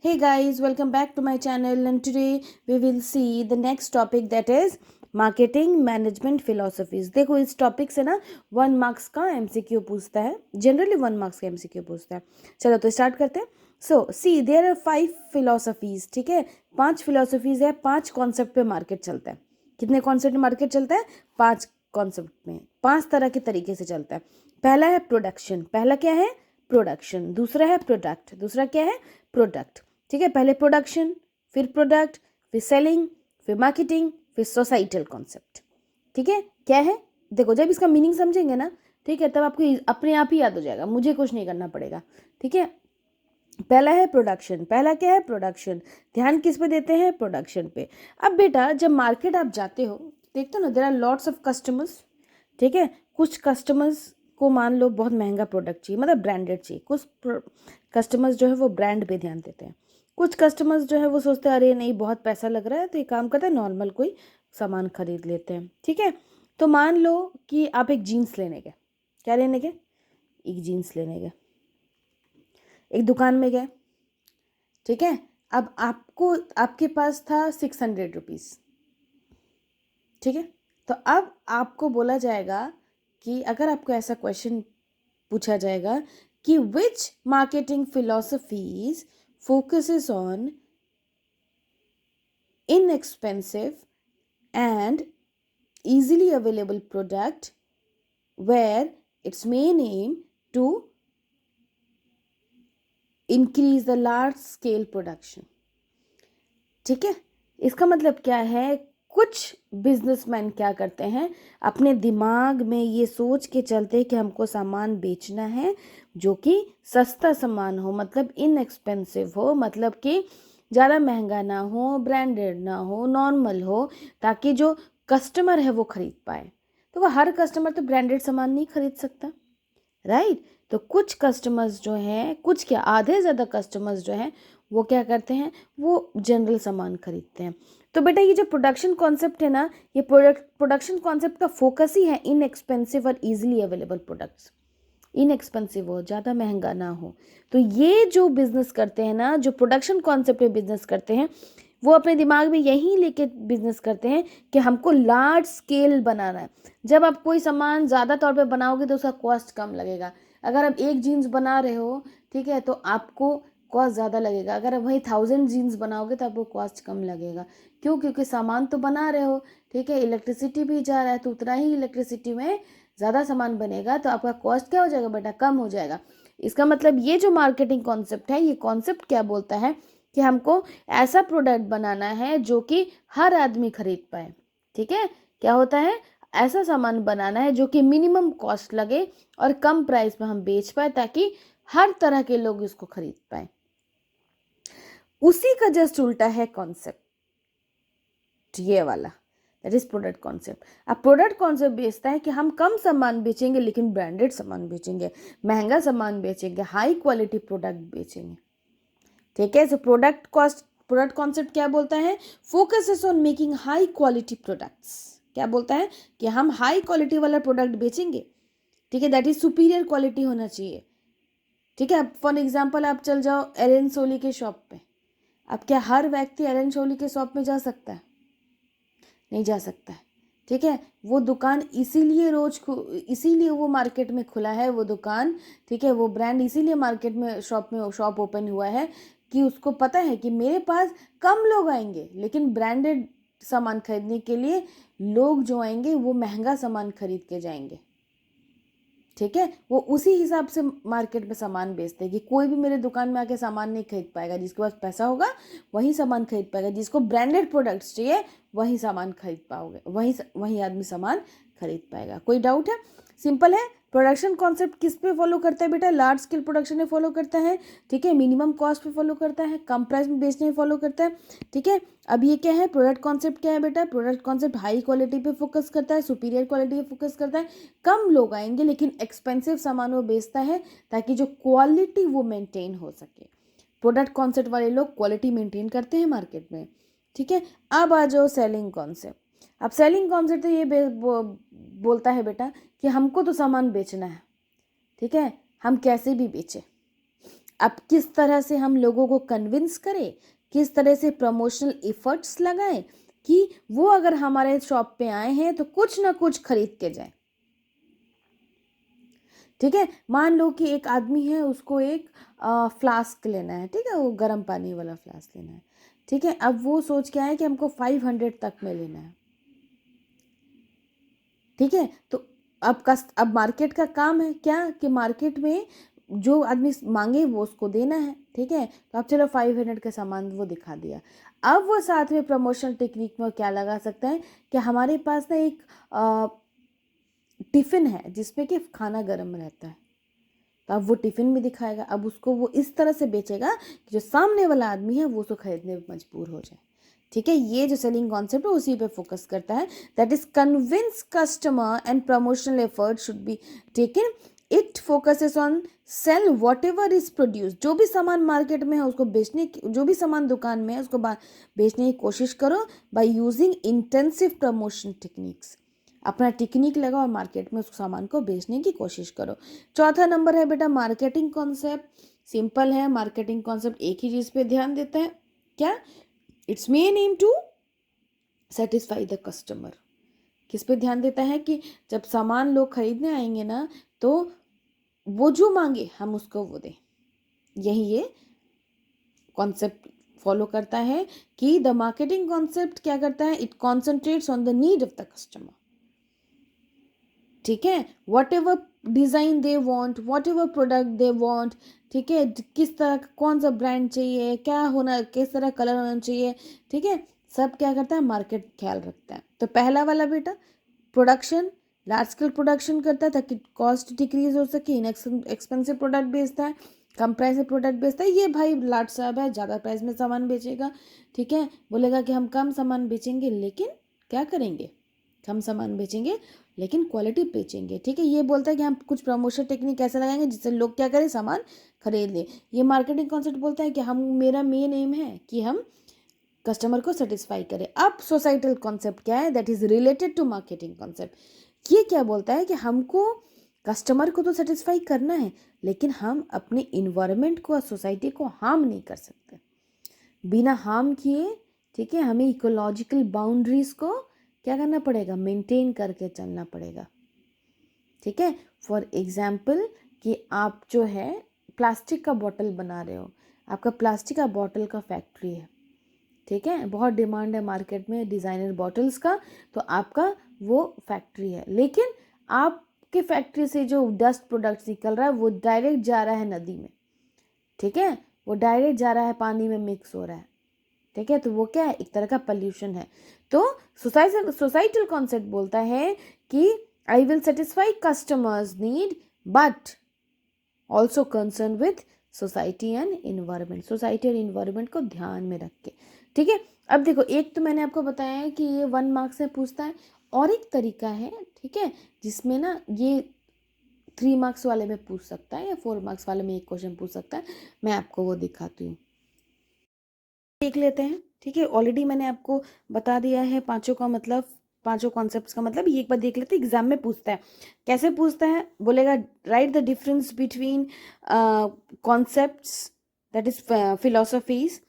Hey guys, welcome back to my channel and today we will see the next topic that is marketing management philosophies. देखो इस topic से ना 1 marks का MCQ पूछता है, generally 1 marks का MCQ पूछता है। चलो तो स्टार्ट करते हैं। सो सी देयर आर 5 फिलोसफीज, ठीक है, 5 फिलोसफीज है, 5 कॉन्सेप्ट पे मार्केट चलता है। कितने कॉन्सेप्ट में मार्केट चलता है? 5 कॉन्सेप्ट में, 5 तरह के तरीके से चलता है। पहला है प्रोडक्शन, पहला क्या है? प्रोडक्शन। दूसरा है प्रोडक्ट, दूसरा क्या है? प्रोडक्ट। ठीक है, पहले प्रोडक्शन, फिर प्रोडक्ट, फिर सेलिंग, फिर मार्केटिंग, फिर सोसाइटल कॉन्सेप्ट। ठीक है, क्या है? देखो जब इसका मीनिंग समझेंगे ना, ठीक है, तब आपको अपने आप ही याद हो जाएगा, मुझे कुछ नहीं करना पड़ेगा। ठीक है, पहला है प्रोडक्शन। पहला क्या है? प्रोडक्शन। ध्यान किस पे देते हैं? प्रोडक्शन पे। अब बेटा जब मार्केट आप जाते हो, देखते हो ना, there are lots of customers. ठीक है, कुछ कस्टमर्स को मान लो बहुत महंगा प्रोडक्ट चाहिए, मतलब ब्रांडेड चाहिए। कुछ कस्टमर्स जो है वो ब्रांड पे ध्यान देते हैं। कुछ कस्टमर्स जो है वो सोचते हैं अरे नहीं बहुत पैसा लग रहा है, तो ये काम करते हैं नॉर्मल कोई सामान खरीद लेते हैं। ठीक है, तो मान लो कि आप एक जीन्स लेने गए। क्या लेने गए? एक जीन्स लेने गए, एक दुकान में गए। ठीक है, अब आपको आपके पास था 600 रुपीज़। ठीक है, तो अब आपको बोला जाएगा कि अगर आपको ऐसा क्वेश्चन पूछा जाएगा कि which marketing philosophies focuses on inexpensive and easily available product where its main aim to increase the large scale production। ठीक है, इसका मतलब क्या है? कुछ बिजनेसमैन क्या करते हैं, अपने दिमाग में ये सोच के चलते हैं कि हमको सामान बेचना है जो कि सस्ता सामान हो, मतलब इनएक्सपेंसिव हो, मतलब कि ज़्यादा महंगा ना हो, ब्रांडेड ना हो, नॉर्मल हो, ताकि जो कस्टमर है वो खरीद पाए। तो वो हर कस्टमर तो ब्रांडेड सामान नहीं खरीद सकता, राइट? तो कुछ कस्टमर्स जो हैं, कुछ क्या आधे से ज़्यादा कस्टमर्स जो हैं वो क्या करते हैं, वो जनरल सामान खरीदते हैं। तो बेटा ये जो प्रोडक्शन कॉन्सेप्ट है ना, ये प्रोडक्शन कॉन्सेप्ट का फोकस ही है इनएक्सपेंसिव और इजीली अवेलेबल प्रोडक्ट्स। इनएक्सपेंसिव हो, ज़्यादा महंगा ना हो। तो ये जो बिजनेस करते हैं ना, जो प्रोडक्शन कॉन्सेप्ट पे बिजनेस करते हैं, वो अपने दिमाग में यही लेके बिजनेस करते हैं कि हमको लार्ज स्केल बनाना है। जब आप कोई सामान ज़्यादा तौर पे बनाओगे तो उसका कॉस्ट कम लगेगा। अगर आप एक जीन्स बना रहे हो, ठीक है, तो आपको कॉस्ट ज़्यादा लगेगा। अगर आप वही 1000 जीन्स बनाओगे तो आपको कॉस्ट कम लगेगा। क्यों? क्योंकि सामान तो बना रहे हो, ठीक है, इलेक्ट्रिसिटी भी जा रहा है, तो उतना ही इलेक्ट्रिसिटी में ज़्यादा सामान बनेगा, तो आपका कॉस्ट क्या हो जाएगा बेटा? कम हो जाएगा। इसका मतलब ये जो मार्केटिंग कॉन्सेप्ट है, ये कॉन्सेप्ट क्या बोलता है कि हमको ऐसा प्रोडक्ट बनाना है जो कि हर आदमी खरीद पाए। ठीक है, क्या होता है? ऐसा सामान बनाना है जो कि मिनिमम कॉस्ट लगे और कम प्राइस में हम बेच पाए, ताकि हर तरह के लोग इसको खरीद पाए। उसी का जस्ट उल्टा है कॉन्सेप्ट ये वाला, दैट इज प्रोडक्ट कॉन्सेप्ट। अब प्रोडक्ट कॉन्सेप्ट बेचता है कि हम कम सामान बेचेंगे लेकिन ब्रांडेड सामान बेचेंगे, महंगा सामान बेचेंगे, हाई क्वालिटी प्रोडक्ट बेचेंगे। ठीक है, सो प्रोडक्ट कॉन्सेप्ट क्या बोलता है? Focuses on making high quality products. क्या बोलता है? कि हम हाई क्वालिटी वाला प्रोडक्ट बेचेंगे। ठीक है, दैट इज सुपीरियर क्वालिटी होना चाहिए। ठीक है, अब फॉर एग्जाम्पल आप चल जाओ एलन सोली के शॉप पे। अब क्या हर व्यक्ति एलन सोली के शॉप में जा सकता है? नहीं जा सकता है। ठीक है, वो दुकान इसीलिए इसीलिए वो मार्केट में खुला है वो दुकान। ठीक है, वो ब्रांड इसीलिए मार्केट में शॉप ओपन हुआ है कि उसको पता है कि मेरे पास कम लोग आएंगे, लेकिन ब्रांडेड सामान खरीदने के लिए लोग जो आएंगे वो महंगा सामान खरीद के जाएंगे। ठीक है, वो उसी हिसाब से मार्केट में सामान बेचते हैं कि कोई भी मेरे दुकान में आके सामान नहीं खरीद पाएगा। जिसके पास पैसा होगा वही सामान खरीद पाएगा, जिसको ब्रांडेड प्रोडक्ट्स चाहिए वही सामान खरीद पाओगे, वही आदमी सामान खरीद पाएगा। कोई डाउट है? सिंपल है। प्रोडक्शन कॉन्सेप्ट किस पे फॉलो करता है बेटा? लार्ज स्केल प्रोडक्शन में फॉलो करता है। ठीक है, मिनिमम कॉस्ट पे फॉलो करता है, कम प्राइस में बेचने में फॉलो करता है। ठीक है, अब ये क्या है? प्रोडक्ट कॉन्सेप्ट क्या है बेटा? प्रोडक्ट कॉन्सेप्ट हाई क्वालिटी पे फोकस करता है, सुपीरियर क्वालिटी पे फोकस करता है। कम लोग आएंगे लेकिन एक्सपेंसिव सामान वो बेचता है, ताकि जो क्वालिटी वो मेंटेन हो सके। प्रोडक्ट कॉन्सेप्ट वाले लोग क्वालिटी मेंटेन करते हैं मार्केट में। ठीक है, अब आ जाओ सेलिंग कॉन्सेप्ट। अब सेलिंग कॉन्सेप्ट तो ये बोलता है बेटा कि हमको तो सामान बेचना है। ठीक है, हम कैसे भी बेचें। अब किस तरह से हम लोगों को कन्विंस करें, किस तरह से प्रमोशनल एफर्ट्स लगाएं कि वो अगर हमारे शॉप पे आए हैं तो कुछ ना कुछ खरीद के जाएं। ठीक है, मान लो कि एक आदमी है, उसको एक फ्लास्क लेना है, ठीक है, वो गर्म पानी वाला फ्लास्क लेना है, ठीक है। अब वो सोच के आए कि हमको 500 तक में लेना है, ठीक है। तो अब मार्केट का काम है क्या कि मार्केट में जो आदमी मांगे वो उसको देना है, ठीक है। तो अब चलो 500 का सामान वो दिखा दिया। अब वो साथ में प्रमोशनल टेक्निक में क्या लगा सकता है कि हमारे पास ना एक टिफ़िन है जिसमें कि खाना गर्म रहता है, तो अब वो टिफ़िन भी दिखाएगा। अब उसको वो इस तरह से बेचेगा कि जो सामने वाला आदमी है वो उसको खरीदने में मजबूर हो जाए, ठीक है। ये जो सेलिंग कॉन्सेप्ट है उसी पे फोकस करता है, that is convince customer and promotional effort should be taken. It focuses on sale what ever is produce, जो भी सामान मार्केट में है उसको बेचने की, जो भी सामान दुकान में है उसको बेचने की कोशिश करो by using intensive promotion techniques. अपना टेक्निक लगाओ और मार्केट में उस सामान को बेचने की कोशिश करो। चौथा नंबर है बेटा मार्केटिंग कॉन्सेप्ट। सिंपल है, मार्केटिंग कॉन्सेप्ट एक ही चीज़ पे ध्यान देता है, क्या? It's main aim to satisfy the customer. किस पे ध्यान देता है कि जब सामान लोग खरीदने आएंगे ना तो वो जो मांगे हम उसको वो दें। यही ये कॉन्सेप्ट फॉलो करता है कि द मार्केटिंग कॉन्सेप्ट क्या करता है, it concentrates on the need of the customer, ठीक है। What ever design they want, what ever product they want, ठीक है, किस तरह कौन सा ब्रांड चाहिए, क्या होना, किस तरह कलर होना चाहिए, ठीक है, सब क्या करता है मार्केट ख्याल रखता है। तो पहला वाला बेटा प्रोडक्शन, लार्ज स्केल प्रोडक्शन करता है ताकि कॉस्ट डिक्रीज हो सके, एक्सपेंसिव प्रोडक्ट बेचता है, कम प्राइस में प्रोडक्ट बेचता है। ये भाई लाट साहब है, ज़्यादा प्राइस में सामान बेचेगा, ठीक है, बोलेगा कि हम कम सामान बेचेंगे लेकिन क्या करेंगे, कम सामान बेचेंगे लेकिन क्वालिटी बेचेंगे, ठीक है। ये बोलता है कि हम कुछ प्रमोशन टेक्निक ऐसा लगाएंगे जिससे लोग क्या करें, सामान खरीद लें। ये मार्केटिंग कॉन्सेप्ट बोलता है कि हम, मेरा मेन एम है कि हम कस्टमर को सेटिस्फाई करें। अब सोसाइटल कॉन्सेप्ट क्या है, that is related to marketing concept. ये क्या बोलता है कि हमको कस्टमर को तो सेटिस्फाई करना है लेकिन हम अपने इन्वायरमेंट को और सोसाइटी को हार्म नहीं कर सकते, बिना हार्म किए, ठीक है। हमें इकोलॉजिकल बाउंड्रीज को क्या करना पड़ेगा, मेंटेन करके चलना पड़ेगा, ठीक है। फॉर एग्जाम्पल कि आप जो है प्लास्टिक का बॉटल बना रहे हो, आपका प्लास्टिक का बॉटल का फैक्ट्री है, ठीक है, बहुत डिमांड है मार्केट में डिज़ाइनर बॉटल्स का, तो आपका वो फैक्ट्री है, लेकिन आपके फैक्ट्री से जो डस्ट प्रोडक्ट्स निकल रहा है वो डायरेक्ट जा रहा है नदी में, ठीक है, वो डायरेक्ट जा रहा है पानी में मिक्स हो रहा है, ठीक है। तो वो क्या है, एक तरह का पॉल्यूशन है। तो सोसाइटल कॉन्सेप्ट बोलता है कि I will satisfy customers need but also concern with society and environment, society और इन्वायरमेंट को ध्यान में रख के, ठीक है। अब देखो, एक तो मैंने आपको बताया है कि ये 1 मार्क्स से पूछता है, और एक तरीका है, ठीक है, जिसमें ना ये 3 मार्क्स वाले में पूछ सकता है या 4 मार्क्स वाले में एक क्वेश्चन पूछ सकता है। मैं आपको वो दिखाती हूँ, देख लेते हैं, ठीक है। ऑलरेडी मैंने आपको बता दिया है पांचों का मतलब, पांचों कॉन्सेप्ट्स का मतलब। ये एक बार देख लेते हैं, एग्जाम में पूछता है। कैसे पूछता है, बोलेगा right the difference between concepts, that is philosophies,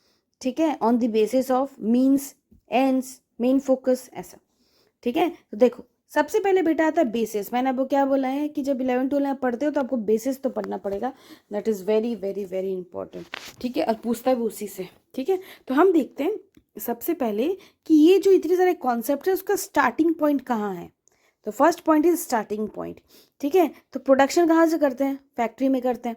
ठीक है, on the basis of means, ends, main focus, ऐसा, ठीक है। तो देखो, सबसे पहले बेटा आता है बेसिस। मैंने आपको क्या बोला है कि जब 11-12 पढ़ते हो तो आपको बेसिस तो पढ़ना पड़ेगा, that is very very very important, ठीक है, और पूछता है भी उसी से, ठीक है। तो हम देखते हैं सबसे पहले कि ये जो इतने सारे कॉन्सेप्ट है उसका स्टार्टिंग पॉइंट कहाँ है। तो first point is starting point, ठीक है। तो प्रोडक्शन कहाँ से करते हैं, फैक्ट्री में करते हैं।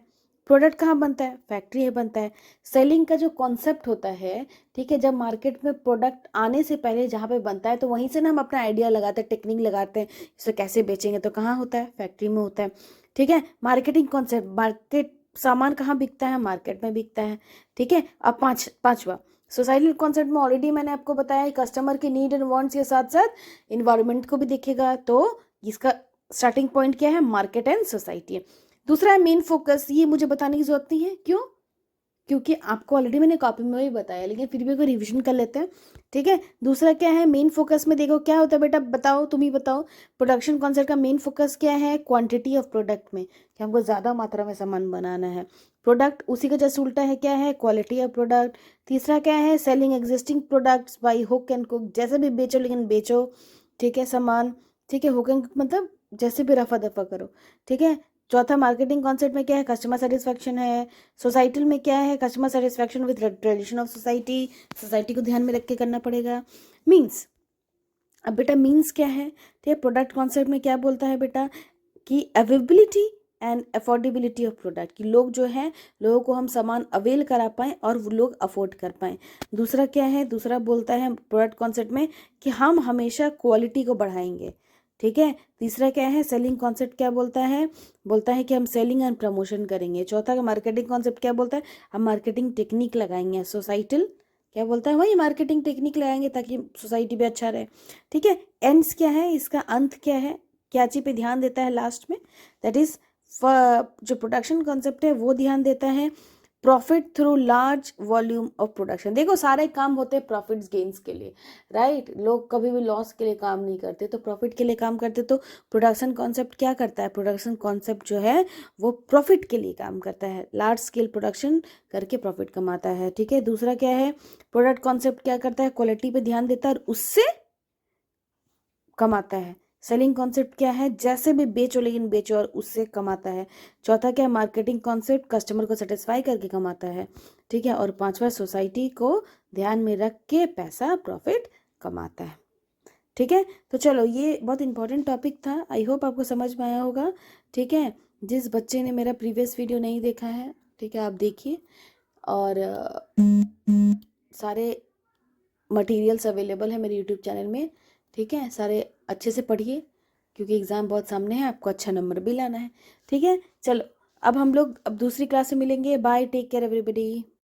प्रोडक्ट कहाँ बनता है, फैक्ट्री में बनता है। सेलिंग का जो कॉन्सेप्ट होता है, ठीक है, जब मार्केट में प्रोडक्ट आने से पहले जहाँ पे बनता है तो वहीं से ना हम अपना आइडिया लगाते हैं, टेक्निक लगाते हैं, इसे कैसे बेचेंगे, तो कहाँ होता है, फैक्ट्री में होता है, ठीक है। मार्केटिंग कॉन्सेप्ट, मार्केट, सामान कहाँ बिकता है, मार्केट में बिकता है, ठीक है। अब पांचवा सोसाइटल कॉन्सेप्ट में ऑलरेडी मैंने आपको बताया है, कस्टमर के नीड एंड वांट्स के साथ साथ इन्वायरमेंट को भी देखेगा। तो इसका स्टार्टिंग पॉइंट क्या है, मार्केट एंड सोसाइटी है। दूसरा है मेन फोकस, ये मुझे बताने की जरूरत नहीं है, क्यों, क्योंकि आपको ऑलरेडी मैंने कॉपी में ही बताया, लेकिन फिर भी को रिवीजन कर लेते हैं, ठीक है। दूसरा क्या है, मेन फोकस में देखो क्या होता है बेटा, बताओ, तुम ही बताओ। प्रोडक्शन कॉन्सेप्ट का मेन फोकस क्या है, क्वांटिटी ऑफ प्रोडक्ट में, कि हमको ज़्यादा मात्रा में सामान बनाना है। प्रोडक्ट उसी का जस्ट उल्टा है, क्या है, क्वालिटी ऑफ प्रोडक्ट। तीसरा क्या है, selling existing products by hook and cook, जैसे भी बेचो लेकिन बेचो, ठीक है, सामान, ठीक है। हुक एंड कुक मतलब जैसे भी रफा दफा करो, ठीक है। चौथा मार्केटिंग कॉन्सेप्ट में क्या है, कस्टमर सेटिस्फैक्शन है। सोसाइटल में क्या है, customer satisfaction with tradition of society, society को ध्यान में रख के करना पड़ेगा। मीन्स, अब बेटा मीन्स क्या है, ठीक है। प्रोडक्ट कॉन्सेप्ट में क्या बोलता है बेटा, कि availability and affordability of product, कि लोग जो है, लोगों को हम सामान अवेल करा पाएँ और वो लोग अफोर्ड कर पाएँ। दूसरा क्या है, दूसरा बोलता है प्रोडक्ट कॉन्सेप्ट में कि हम हमेशा क्वालिटी को बढ़ाएंगे, ठीक है। तीसरा क्या है, सेलिंग कॉन्सेप्ट क्या बोलता है कि हम सेलिंग एंड प्रमोशन करेंगे। चौथा का मार्केटिंग कॉन्सेप्ट क्या बोलता है, हम मार्केटिंग टेक्निक लगाएंगे। सोसाइटल क्या बोलता है, वही मार्केटिंग टेक्निक लगाएंगे ताकि सोसाइटी भी अच्छा रहे, ठीक है। एंड्स क्या है, इसका अंत क्या है, क्या चीज़ पे ध्यान देता है लास्ट में, दैट इज जो प्रोडक्शन कॉन्सेप्ट है वो ध्यान देता है profit through large volume of production. देखो सारे काम होते हैं प्रॉफिट्स गेन्स के लिए, राइट। लोग कभी भी लॉस के लिए काम नहीं करते, तो प्रॉफिट के लिए काम करते। तो प्रोडक्शन कॉन्सेप्ट क्या करता है, प्रोडक्शन कॉन्सेप्ट जो है वो प्रॉफिट के लिए काम करता है, लार्ज स्केल प्रोडक्शन करके प्रॉफिट कमाता है, ठीक है। दूसरा क्या है, प्रोडक्ट कॉन्सेप्ट क्या करता है, क्वालिटी पे ध्यान देता है और उससे कमाता है। सेलिंग कॉन्सेप्ट क्या है, जैसे भी बेचो लेकिन बेचो और उससे कमाता है। चौथा क्या है, मार्केटिंग कॉन्सेप्ट कस्टमर को सेटिस्फाई करके कमाता है, ठीक है। और पांचवा, सोसाइटी को ध्यान में रख के पैसा प्रॉफिट कमाता है, ठीक है। तो चलो, ये बहुत इंपॉर्टेंट टॉपिक था, आई होप आपको समझ में आया होगा, ठीक है। जिस बच्चे ने मेरा प्रीवियस वीडियो नहीं देखा है, ठीक है, आप देखिए। और सारे मटेरियल्स अवेलेबल है मेरे यूट्यूब चैनल में, ठीक है। सारे अच्छे से पढ़िए, क्योंकि एग्ज़ाम बहुत सामने है, आपको अच्छा नंबर भी लाना है, ठीक है। चलो, अब हम लोग अब दूसरी क्लास में मिलेंगे। Bye, take care everybody.